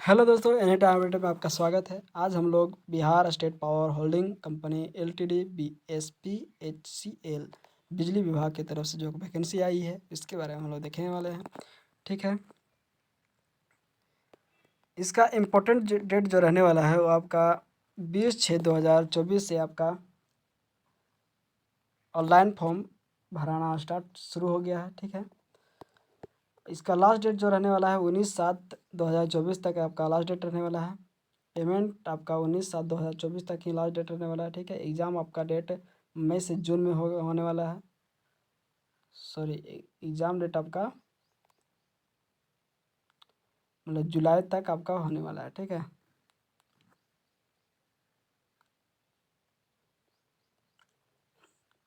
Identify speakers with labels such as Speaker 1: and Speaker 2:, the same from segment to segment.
Speaker 1: Hello दोस्तों, any time update में आपका स्वागत है। आज हम लोग Bihar state power holding company LTD BSPHCL बिजली विभाग की तरफ से जो वैकेंसी आई है इसके बारे में हम लोग देखने वाले हैं। ठीक है, इसका इम्पोर्टेंट डेट जो रहने वाला है वो आपका 20/6/2024 से आपका ऑनलाइन फॉर्म भराना स्टार्ट शुरू हो गया है। ठीक है, इसका लास्ट डेट जो रहने वाला है 19/7/2024 तक आपका लास्ट डेट रहने वाला है। पेमेंट आपका 19/7/2024 तक ही लास्ट डेट रहने वाला है। ठीक है, एग्ज़ाम आपका डेट मई से जून में होने वाला है। सॉरी, एग्ज़ाम डेट आपका मतलब जुलाई तक आपका होने वाला है। ठीक है,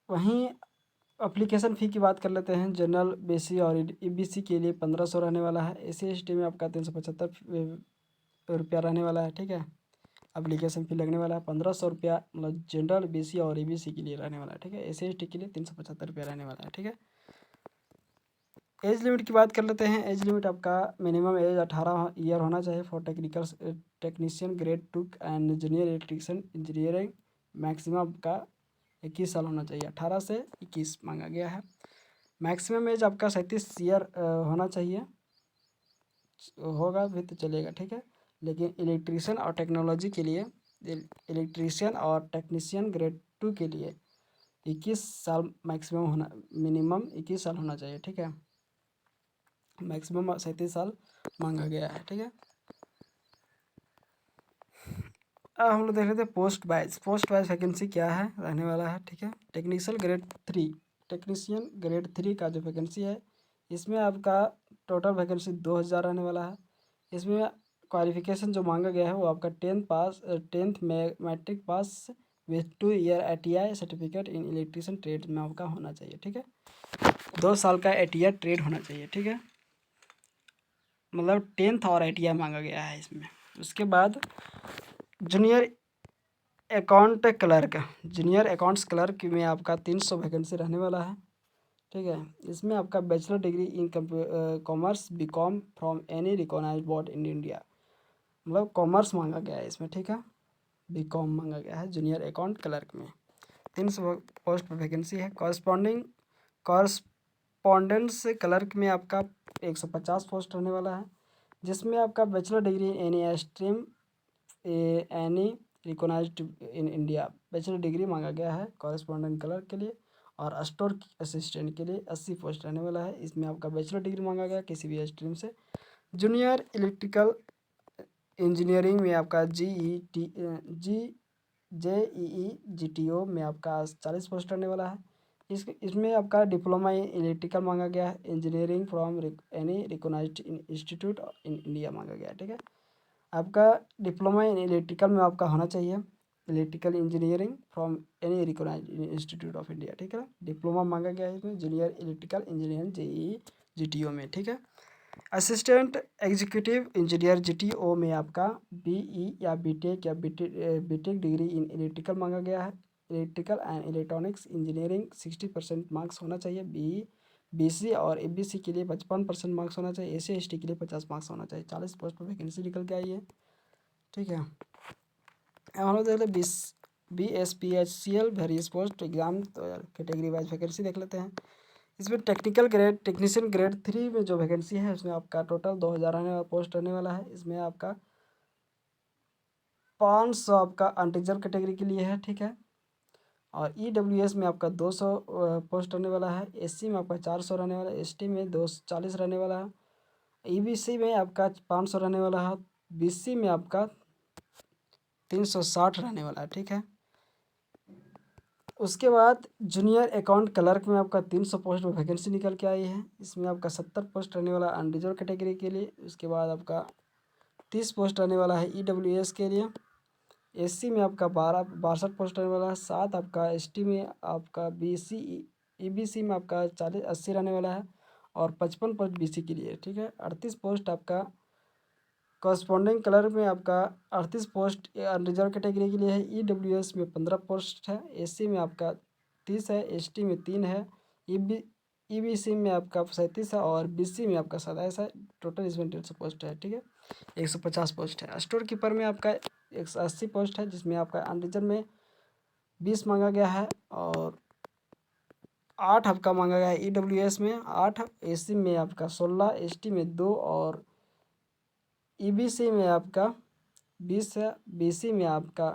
Speaker 1: वहीं अप्लीकेशन फ़ी की बात कर लेते हैं। जनरल बीसी और ईबीसी के लिए 1500 रहने वाला है। एससी एसटी में आपका 375 रुपया रहने वाला है। ठीक है, एप्लीकेशन फ़ी लगने वाला है 1500 रुपया, मतलब जनरल बीसी और ईबीसी के लिए रहने वाला है। ठीक है, एससी एसटी के लिए 375 रुपया रहने वाला है। ठीक है, एज लिमिट की बात कर लेते हैं। एज लिमिट आपका मिनिमम एज 18 ईयर होना चाहिए for technician grade 2 and junior electrician engineering. Maximum आपका 21 साल होना चाहिए, 18 से 21 मांगा गया है। मैक्सिमम एज आपका 37 ईयर होना चाहिए, होगा भी तो चलेगा। ठीक है, लेकिन इलेक्ट्रिशियन और टेक्नोलॉजी के लिए, इलेक्ट्रिशियन और टेक्नीशियन ग्रेड 2 के लिए 21 साल मैक्सिमम होना, मिनिमम 21 साल होना चाहिए। ठीक है, मैक्सिमम 37 साल मांगा गया है। ठीक है, अब हम लोग देख लेते हैं पोस्ट वाइज वैकेंसी क्या है रहने वाला है। ठीक है, टेक्नीशियन ग्रेड 3 का जो वैकेंसी है इसमें आपका टोटल वैकेंसी 2000 रहने वाला है। इसमें क्वालिफिकेशन जो मांगा गया है वो आपका 10th में matric pass with 2 year ITI certificate in electrician trade में आपका होना चाहिए। ठीक है, 2 साल का ITI ट्रेड होना चाहिए। ठीक है, मतलब 10th और ITI मांगा गया है इसमें। उसके बाद जूनियर जूनियर अकाउंट्स क्लर्क में आपका 300 वैकेंसी रहने वाला है। ठीक है, इसमें आपका bachelor degree in commerce BCom from any recognised board in India, मतलब कॉमर्स मांगा गया है इसमें। ठीक है, BCom मांगा गया है जूनियर अकाउंट क्लर्क में। 300 पोस्ट पर वैकेंसी है। कॉरस्पॉन्डेंस क्लर्क में आपका 150 पोस्ट रहने वाला है, जिसमें आपका bachelor degree in any stream any recognised in India bachelor degree मांगा गया है कॉरेस्पॉन्डेंट क्लर्क के लिए। और स्टोर असिस्टेंट के लिए 80 पोस्ट रहने वाला है, इसमें आपका बैचलर डिग्री मांगा गया किसी भी स्ट्रीम से। जूनियर इलेक्ट्रिकल इंजीनियरिंग में आपका JEE GTO में आपका 40 पोस्ट रहने वाला है। इसमें आपका डिप्लोमा इन इलेक्ट्रिकल मांगा गया है, engineering from any recognised institute in India मांगा गया है। ठीक है, आपका डिप्लोमा इन इलेक्ट्रिकल में आपका होना चाहिए, electrical engineering from any recognised institute of India. ठीक है, डिप्लोमा मांगा गया है इसमें junior electrical engineering JEE GTO में। ठीक है, असिस्टेंट एग्जीक्यूटिव इंजीनियर GTO में आपका BE या बीटेक डिग्री इन इलेक्ट्रिकल मांगा गया है। Electrical and electronics engineering 60% marks होना चाहिए। BC और ABC के लिए 55% मार्क्स होना चाहिए। SC ST के लिए 50 मार्क्स होना चाहिए। 40 पोस्ट पर वैकेंसी निकल के आई है। ठीक है, अब हम लोग देख लेते BSPHCL various post exam category wise vacancy देख लेते हैं। इसमें टेक्नीशियन ग्रेड 3 में जो वैकेंसी है उसमें आपका टोटल 2000 रहने वाला पोस्ट रहने वाला है। इसमें आपका 500 आपका अनरिजर्व कैटेगरी के लिए है। ठीक है, और EWS में आपका 200 पोस्ट रहने वाला है। SC में आपका 400 रहने वाला है। ST में 240 रहने वाला है। EBC में आपका 500 रहने वाला है। BC में आपका 360 रहने वाला है। ठीक है, उसके बाद जूनियर अकाउंट क्लर्क में आपका 300 पोस्ट पर वैकेंसी निकल के आई है। इसमें आपका 70 पोस्ट रहने वाला अनरिजर्व कैटेगरी के लिए। उसके बाद आपका 30 पोस्ट रहने वाला है EWS के लिए। SC में आपका 62 पोस्ट रहने वाला है। 7 आपका ST में आपका BC EBC में आपका 40-80 रहने वाला है, और 55 पोस्ट BC के लिए। ठीक है, 38 पोस्ट आपका कॉरस्पॉन्डिंग क्लर्क में आपका 38 पोस्ट अनरिजर्व कैटेगरी के लिए है। EWS में 15 पोस्ट है। SC में आपका 30 है। ST में 3 है। EBC में आपका 37 है, और BC में आपका 27 है। टोटल इसमें 150 पोस्ट है। ठीक है, 150 पोस्ट है। स्टोर कीपर में आपका 180 पोस्ट है, जिसमें आपका अनरिजर्व में 20 मांगा गया है और 8 आपका मांगा गया है EWS में 8, AC में आपका 16, ST में 2 और EBC में आपका 20 है, BC में आपका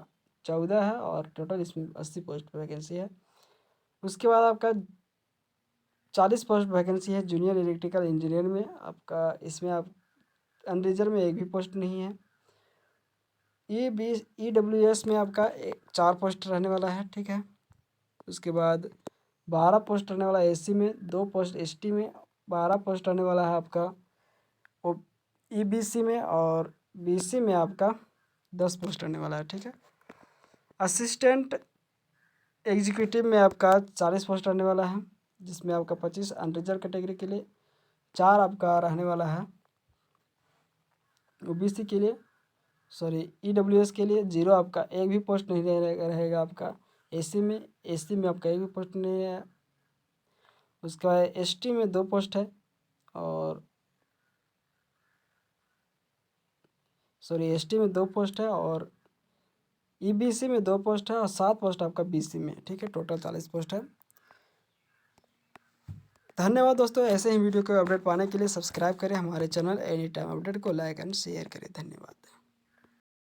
Speaker 1: 14 है और टोटल इसमें 80 पोस्ट वैकेंसी है। उसके बाद आपका 40 पोस्ट वैकेंसी है जूनियर इलेक्ट्रिकल इंजीनियर में आपका, इसमें आप अनरिजर्व में एक भी पोस्ट नहीं है। EWS में आपका 4 पोस्ट रहने वाला है, ठीक है। उसके बाद 12 पोस्ट रहने वाला है AC में, 2 पोस्ट ST में, 12 पोस्ट रहने वाला है आपका EBC में और BC में आपका 10 पोस्ट रहने वाला है, ठीक है। असिस्टेंट एग्जीक्यूटिव में आपका 40 पोस्ट रहने वाला है, जिसमें आपका 25 अनरिजर्व कैटेगरी के लिए, 4 आपका रहने वाला है OBC के लिए, सॉरी EWS के लिए 0 आपका एक भी पोस्ट नहीं रहेगा आपका AC में आपका एक भी पोस्ट नहीं है। उसके बाद ST में 2 पोस्ट है और ST में 2 पोस्ट है और EBC में 2 पोस्ट है और 7 पोस्ट आपका BC में, ठीक है। टोटल 40 पोस्ट है। धन्यवाद दोस्तों। ऐसे ही वीडियो को अपडेट पाने के लिए सब्सक्राइब करें हमारे चैनल एनी टाइम अपडेट को, लाइक एंड शेयर करें। धन्यवाद।